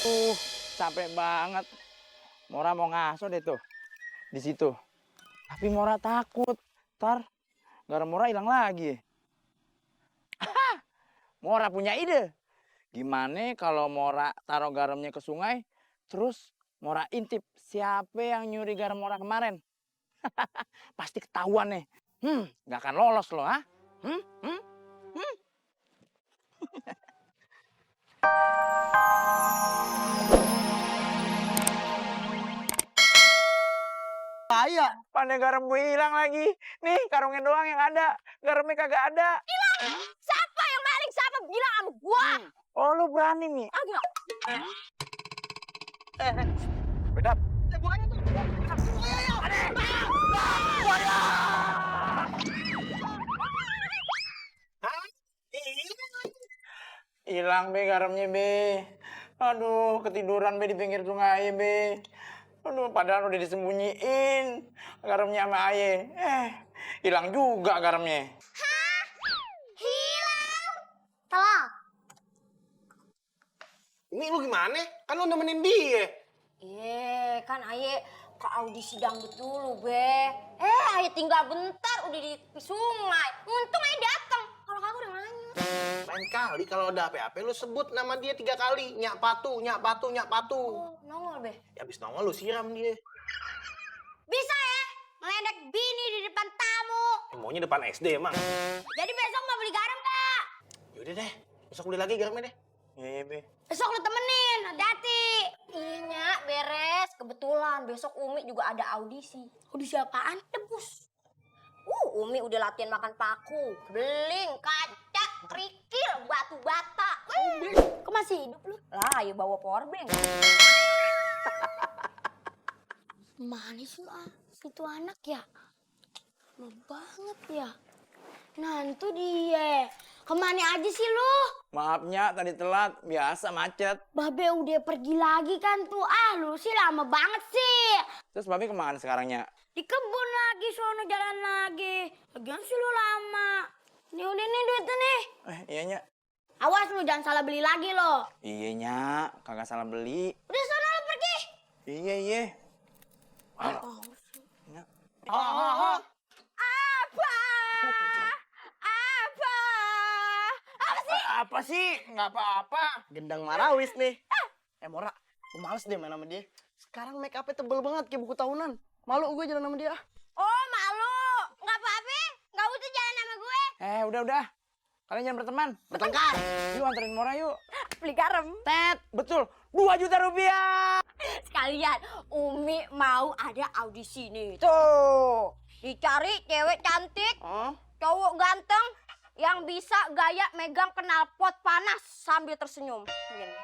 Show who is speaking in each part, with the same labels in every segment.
Speaker 1: Capek banget. Mora mau ngaso deh tuh di situ. Tapi Mora takut, ntar garam Mora hilang lagi. Mora punya ide. Gimana kalau Mora taruh garamnya ke sungai, terus Mora intip siapa yang nyuri garam Mora kemarin? Pasti ketahuan nih. Nggak akan lolos loh, ha? Hmm? Hmm? Hmm?
Speaker 2: Bahaya.
Speaker 1: Pandai garam gue hilang lagi. Nih karungnya doang yang ada. Garamnya kagak ada.
Speaker 3: Hilang? Siapa yang maling? Siapa bilang sama gua?
Speaker 1: Oh lu berani nih.
Speaker 3: Ah, gila.
Speaker 1: Bedap.
Speaker 2: Bukannya tuh.
Speaker 1: Hilang be garamnya be. Aduh ketiduran be di pinggir sungai be. Aduh padahal udah disembunyiin garamnya sama Aye. Hilang juga garamnya.
Speaker 3: Hah? Hilang? Telah.
Speaker 2: Ini lu gimana? Kan lu nemenin dia.
Speaker 3: Kan Aye ke audisi dangdut dulu, Be. Aye tinggal bentar udah di sungai. Untung Aye datang. Kalau kagak udah nganyut.
Speaker 2: Lain kali kalau ada apa-apa lu sebut nama dia 3 kali. Nyak Patu, Nyak Patu, Nyak Patu.
Speaker 3: Oh, nongol, Be.
Speaker 2: Ya abis nongol lu siram dia.
Speaker 3: Bisa ya? Ngeledek bini di depan tamu.
Speaker 2: Maunya depan SD emang.
Speaker 3: Jadi besok mau beli garam, Kak?
Speaker 2: Yaudah deh, besok beli lagi garamnya deh.
Speaker 1: Iya be.
Speaker 3: Besok lu temenin, hati-hati. Iya, beres. Kebetulan besok Umi juga ada audisi. Audisi apaan? Debus. Umi udah latihan makan paku, beling, kaca, kerikil, batu bata. Kok masih hidup lu? Lah, ya bawa powerbank. Mana sih itu anak ya? Lama banget ya. Nah, itu dia. Kemana aja sih lu?
Speaker 1: Maafnya tadi telat, biasa macet.
Speaker 3: Babe udah pergi lagi kan tuh. Lu sih lama banget sih.
Speaker 1: Terus Babe kemana sekarangnya?
Speaker 3: Di kebun lagi, sono jalan lagi. Lagian sih lu lama. Nih udah nih duitnya nih.
Speaker 1: Iya Nya.
Speaker 3: Awas lu jangan salah beli lagi lo.
Speaker 1: Iya Nya, kagak salah beli.
Speaker 3: Udah sono lu pergi.
Speaker 1: Iya. Nya.
Speaker 3: Apa?
Speaker 1: Apa sih? Nggak apa-apa.
Speaker 2: Gendang Marawis nih. Mora, gue males deh main sama dia. Sekarang make upnya tebel banget kayak buku tahunan. Malu gue jalan sama dia.
Speaker 3: Oh malu. Nggak apa-apa. Nggak usah jalan sama gue.
Speaker 1: Udah. Kalian jangan berteman.
Speaker 2: Bertengkar.
Speaker 1: Yuk anterin Mora yuk.
Speaker 3: Beli garam.
Speaker 1: Tet, betul. 2 juta rupiah.
Speaker 3: Sekalian Umi mau ada audisi nih. Tuh. Dicari cewek cantik, cowok ganteng yang bisa gaya megang knalpot panas sambil tersenyum. Gini.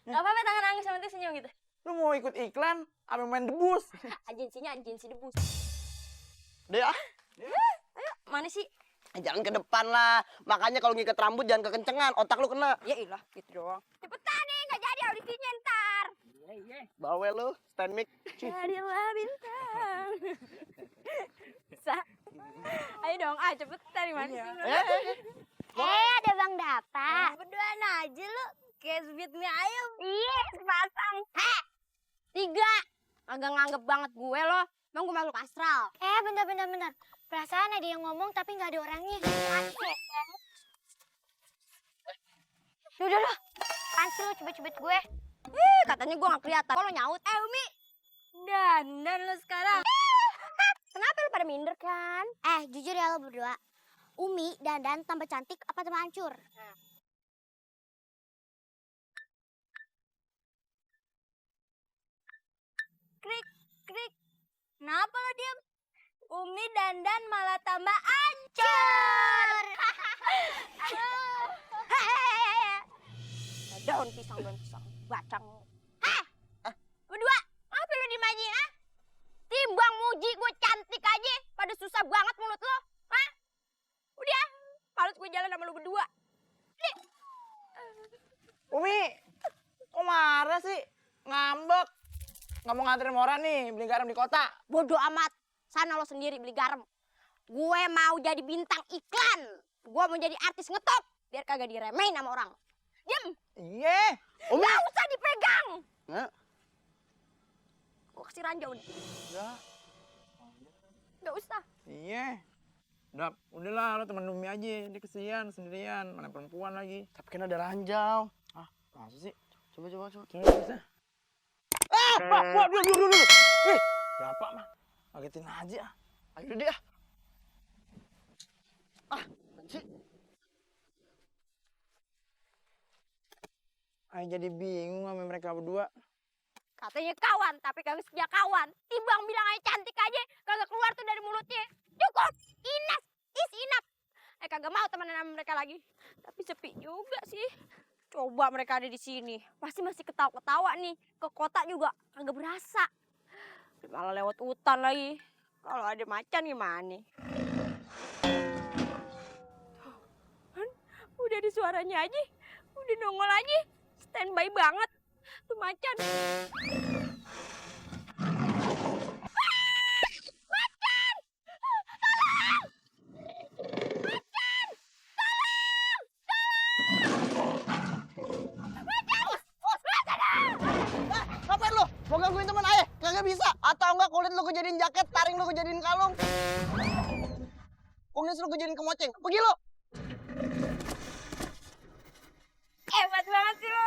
Speaker 3: Gak apa-apa tangan nangis sambil tersenyum gitu.
Speaker 1: Lu mau ikut iklan apa main debus?
Speaker 3: Agensinya agensi debus.
Speaker 2: Deh ah.
Speaker 3: Ayo, mana sih?
Speaker 2: Jangan ke depan lah. Makanya kalau ngikat rambut jangan kekencengan. Otak lu kena.
Speaker 3: Ya ilah, gitu doang. Cepetan nih, gak jadi audisinya ntar.
Speaker 2: Iya. Bawel lu, stand mic.
Speaker 3: Jadilah bintang. Bisa. Ayo dong, cepetan nih mana sih? Ada Bang Dapa. Berduaan aja lu, kayak sweet mie ayam. Iya, sepasang. 3. Agak nganggep banget gue loh. Emang gue makhluk astral. Bentar. Perasaan ada yang ngomong tapi nggak ada orangnya. Udah loh. Apaan sih lo cubit-cubit gue? Katanya gue nggak kelihatan. Kok lo nyaut? Umi. Dandan lo sekarang. Kenapa lo pada minder kan?
Speaker 4: Jujur ya lo berdua. Umi dandan tambah cantik apa tambah hancur?
Speaker 3: Krik. Kenapa lo diem? Umi dandan malah tambah hancur. Daun pisang. Bacang. Berdua, apa lo diem aja? Timbang muji gue cantik aja, pada susah banget mulut lo. Udah, males gue jalan sama lo berdua.
Speaker 1: Umi, kok marah sih? Ngambek. Nggak mau nganterin Mora nih, beli garam di kota.
Speaker 3: Bodoh amat. Sana lo sendiri beli garam. Gue mau jadi bintang iklan. Gue mau jadi artis ngetop. Biar kagak diremehin sama orang. Diem.
Speaker 1: Iya.
Speaker 2: Umi.
Speaker 3: Nggak usah dipegang.
Speaker 2: Nah,
Speaker 3: Gua kasih ranjau nih.
Speaker 1: Udah.
Speaker 3: Nggak usah.
Speaker 1: Iya. Udahlah lo temen Umi aja. Dia kesian sendirian. Mana perempuan lagi.
Speaker 2: tapi kan ada ranjau.
Speaker 1: Masa sih?
Speaker 2: Coba.
Speaker 1: Coba bisa. Wah, dulu. Ih, berapa mah? Kagetin aja.
Speaker 2: Ayo deh. Sih.
Speaker 1: Ayo jadi bingung sama mereka berdua.
Speaker 3: Katanya kawan, tapi kagak setia kawan. Timbang bilang aja cantik aja, kagak keluar tuh dari mulutnya. Cukup, enough. Kagak mau temenan sama mereka lagi. Tapi sepi juga sih. Coba mereka ada di sini, pasti masih ketawa-ketawa nih. Ke kota juga kagak berasa. Malah lewat hutan lagi. Kalau ada macan gimana? Tuh, kan udah ada suaranya aja, udah nongol aja. Standby banget tuh macan.
Speaker 2: Ngapain lu? Mau gangguin teman ayah? Kagak bisa. Atau enggak kulit lu kejadiin jaket, taring lu kejadiin kalung. Kumis lu kejadiin kemoceng. Pergi lu.
Speaker 3: Hebat banget sih lo.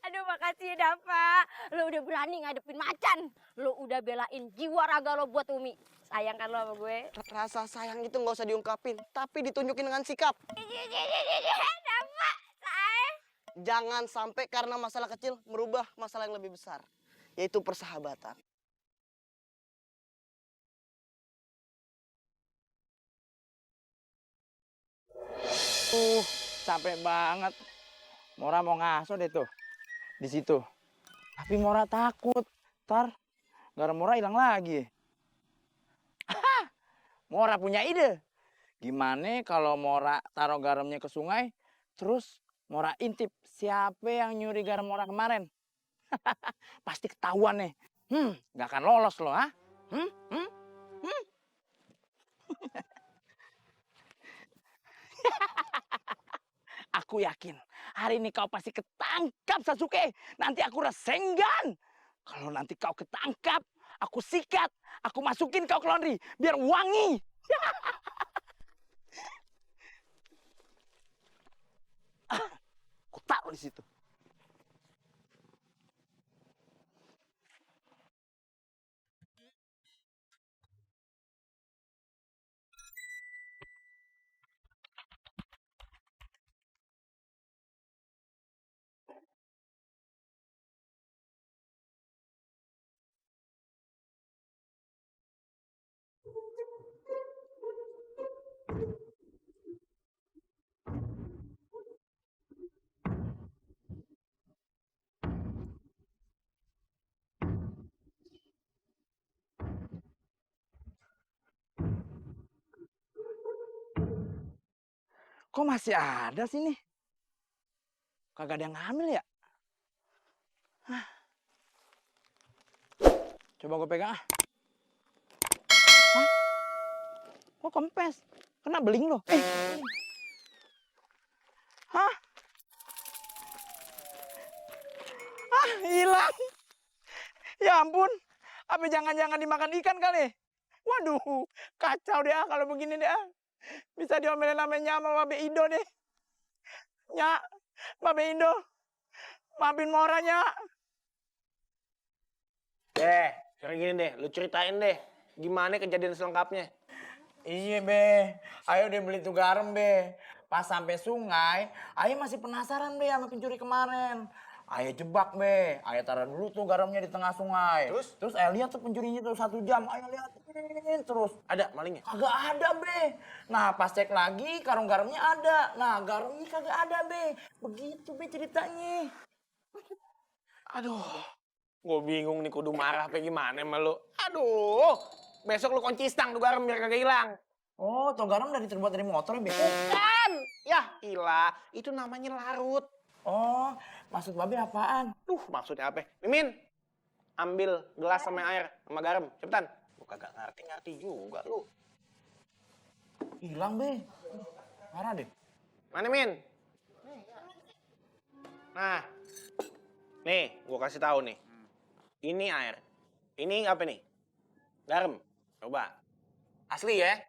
Speaker 3: Aduh makasih ya Dava. Lo udah berani ngadepin macan. Lo udah belain jiwa raga lo buat Umi. Sayang kan lo sama gue?
Speaker 2: Rasa sayang itu nggak usah diungkapin, tapi ditunjukin dengan sikap.
Speaker 3: Dava, sayang.
Speaker 2: Jangan sampai karena masalah kecil merubah masalah yang lebih besar, yaitu persahabatan.
Speaker 1: Capek banget. Mora mau ngaso deh tuh di situ. Tapi Mora takut, ntar garam Mora hilang lagi. Mora punya ide. Gimana kalau Mora taruh garamnya ke sungai, terus Mora intip siapa yang nyuri garam Mora kemarin? Pasti ketahuan nih. Nggak akan lolos loh, ha? Aku yakin hari ini kau pasti ketangkap, Sasuke. Nanti aku resenggan. Kalau nanti kau ketangkap, aku sikat. Aku masukin kau ke laundry biar wangi. Aku taruh di situ. Kok masih ada sih nih? Kagak ada yang ngambil ya? Hah. Coba gue pegang ah. Hah? Kok kempes? Kena beling loh. Hah? Hilang. Ya ampun. Apa jangan-jangan dimakan ikan kali? Waduh, kacau deh kalau begini deh. Bisa diomelin namanya sama Babe Indo deh. Nyak, Babe Indo. Maafin Mora, Nyak.
Speaker 5: Sekarang gini deh, lu ceritain deh. Gimana kejadian selengkapnya?
Speaker 1: Iya, Be. Ayo deh beli tuh garam, Be. Pas sampai sungai, Ayo masih penasaran, Be, sama pencuri kemarin. Ayo jebak, Be. Ayo taruh dulu tuh garamnya di tengah sungai. Terus Ayo lihat tuh pencurinya tuh 1 jam. Ayo liatin terus.
Speaker 5: Ada malingnya?
Speaker 1: Kagak ada, Be. Nah, pas cek lagi, karung garamnya ada. Nah, garamnya kagak ada, Be. Begitu, Be, ceritanya.
Speaker 5: Aduh, gue bingung nih kudu marah apa gimana sama lu. Aduh, besok lu kunci stang tuh garam biar kagak hilang.
Speaker 1: Oh, tuh garam terbuat dari motor, Be.
Speaker 5: Kan? Yah, ilah, itu namanya larut.
Speaker 1: Oh, maksud Babe apaan?
Speaker 5: Maksudnya apa? Mimin, ambil gelas sama air sama garam, cepetan. Lu kagak ngerti juga lu.
Speaker 1: Hilang, Be. Parah deh.
Speaker 5: Mana, Min? Nah, nih, gua kasih tahu nih. Ini air. Ini apa nih? Garam. Coba. Asli ya?